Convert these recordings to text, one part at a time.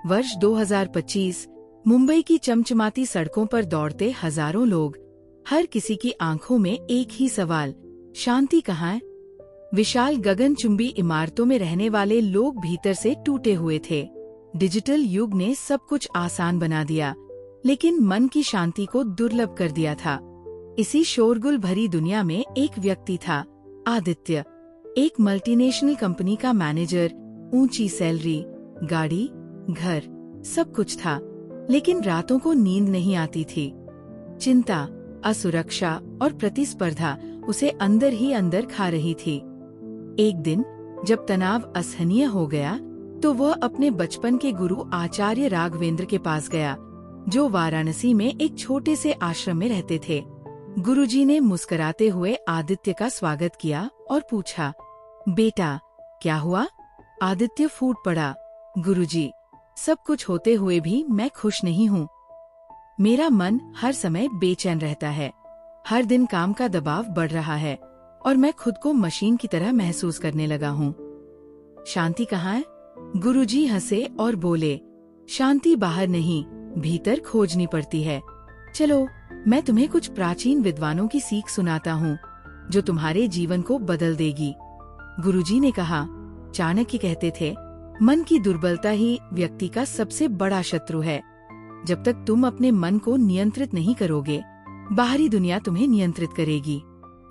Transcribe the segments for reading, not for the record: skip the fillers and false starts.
वर्ष 2025। मुंबई की चमचमाती सड़कों पर दौड़ते हजारों लोग। हर किसी की आंखों में एक ही सवाल, शांति कहाँ है? विशाल गगनचुंबी इमारतों में रहने वाले लोग भीतर से टूटे हुए थे। डिजिटल युग ने सब कुछ आसान बना दिया, लेकिन मन की शांति को दुर्लभ कर दिया था। इसी शोरगुल भरी दुनिया में एक व्यक्ति था, आदित्य। एक मल्टीनेशनल कंपनी का मैनेजर, ऊंची सैलरी, गाड़ी, घर, सब कुछ था, लेकिन रातों को नींद नहीं आती थी। चिंता, असुरक्षा और प्रतिस्पर्धा उसे अंदर ही अंदर खा रही थी। एक दिन जब तनाव असहनीय हो गया, तो वह अपने बचपन के गुरु आचार्य राघवेंद्र के पास गया, जो वाराणसी में एक छोटे से आश्रम में रहते थे। गुरुजी ने मुस्कुराते हुए आदित्य का स्वागत किया और पूछा, बेटा क्या हुआ? आदित्य फूट पड़ा, गुरुजी, सब कुछ होते हुए भी मैं खुश नहीं हूँ। मेरा मन हर समय बेचैन रहता है। हर दिन काम का दबाव बढ़ रहा है और मैं खुद को मशीन की तरह महसूस करने लगा हूँ। शांति कहाँ है? गुरुजी हंसे और बोले, शांति बाहर नहीं, भीतर खोजनी पड़ती है। चलो, मैं तुम्हें कुछ प्राचीन विद्वानों की सीख सुनाता हूँ, जो तुम्हारे जीवन को बदल देगी। गुरुजी ने कहा, चाणक्य कहते थे, मन की दुर्बलता ही व्यक्ति का सबसे बड़ा शत्रु है। जब तक तुम अपने मन को नियंत्रित नहीं करोगे, बाहरी दुनिया तुम्हें नियंत्रित करेगी।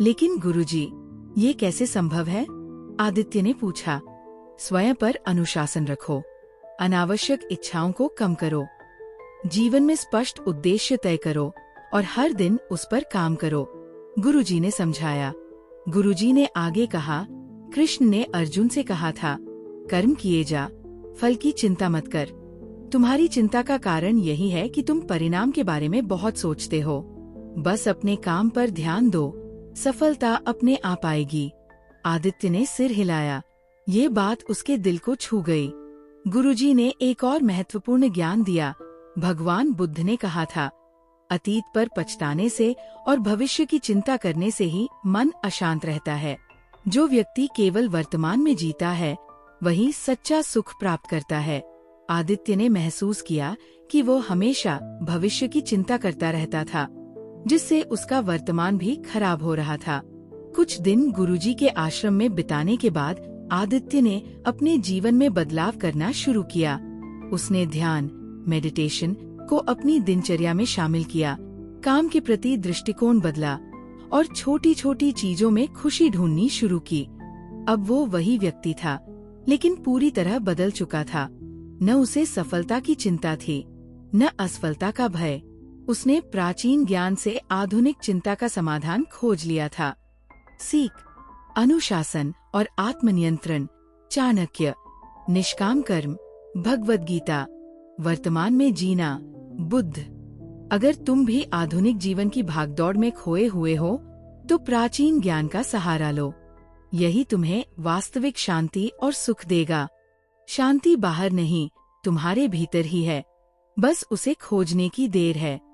लेकिन गुरुजी, ये कैसे संभव है? आदित्य ने पूछा। स्वयं पर अनुशासन रखो, अनावश्यक इच्छाओं को कम करो, जीवन में स्पष्ट उद्देश्य तय करो और हर दिन उस पर काम करो, गुरुजी ने समझाया। गुरुजी ने आगे कहा, कृष्ण ने अर्जुन से कहा था, कर्म किए जा, फल की चिंता मत कर। तुम्हारी चिंता का कारण यही है कि तुम परिणाम के बारे में बहुत सोचते हो। बस अपने काम पर ध्यान दो, सफलता अपने आप आएगी। आदित्य ने सिर हिलाया। ये बात उसके दिल को छू गई। गुरुजी ने एक और महत्वपूर्ण ज्ञान दिया। भगवान बुद्ध ने कहा था, अतीत पर पछताने से और भविष्य की चिंता करने से ही मन अशांत रहता है। जो व्यक्ति केवल वर्तमान में जीता है, वही सच्चा सुख प्राप्त करता है। आदित्य ने महसूस किया कि वो हमेशा भविष्य की चिंता करता रहता था, जिससे उसका वर्तमान भी खराब हो रहा था। कुछ दिन गुरुजी के आश्रम में बिताने के बाद आदित्य ने अपने जीवन में बदलाव करना शुरू किया। उसने ध्यान, मेडिटेशन को अपनी दिनचर्या में शामिल किया, काम के प्रति दृष्टिकोण बदला और छोटी छोटी चीजों में खुशी ढूंढनी शुरू की। अब वो वही व्यक्ति था, लेकिन पूरी तरह बदल चुका था। न उसे सफलता की चिंता थी, न असफलता का भय। उसने प्राचीन ज्ञान से आधुनिक चिंता का समाधान खोज लिया था। सीख, अनुशासन और आत्मनियंत्रण, चाणक्य। निष्काम कर्म, भगवद गीता। वर्तमान में जीना, बुद्ध। अगर तुम भी आधुनिक जीवन की भागदौड़ में खोए हुए हो, तो प्राचीन ज्ञान का सहारा लो। यही तुम्हें वास्तविक शांति और सुख देगा। शांति बाहर नहीं, तुम्हारे भीतर ही है। बस उसे खोजने की देर है।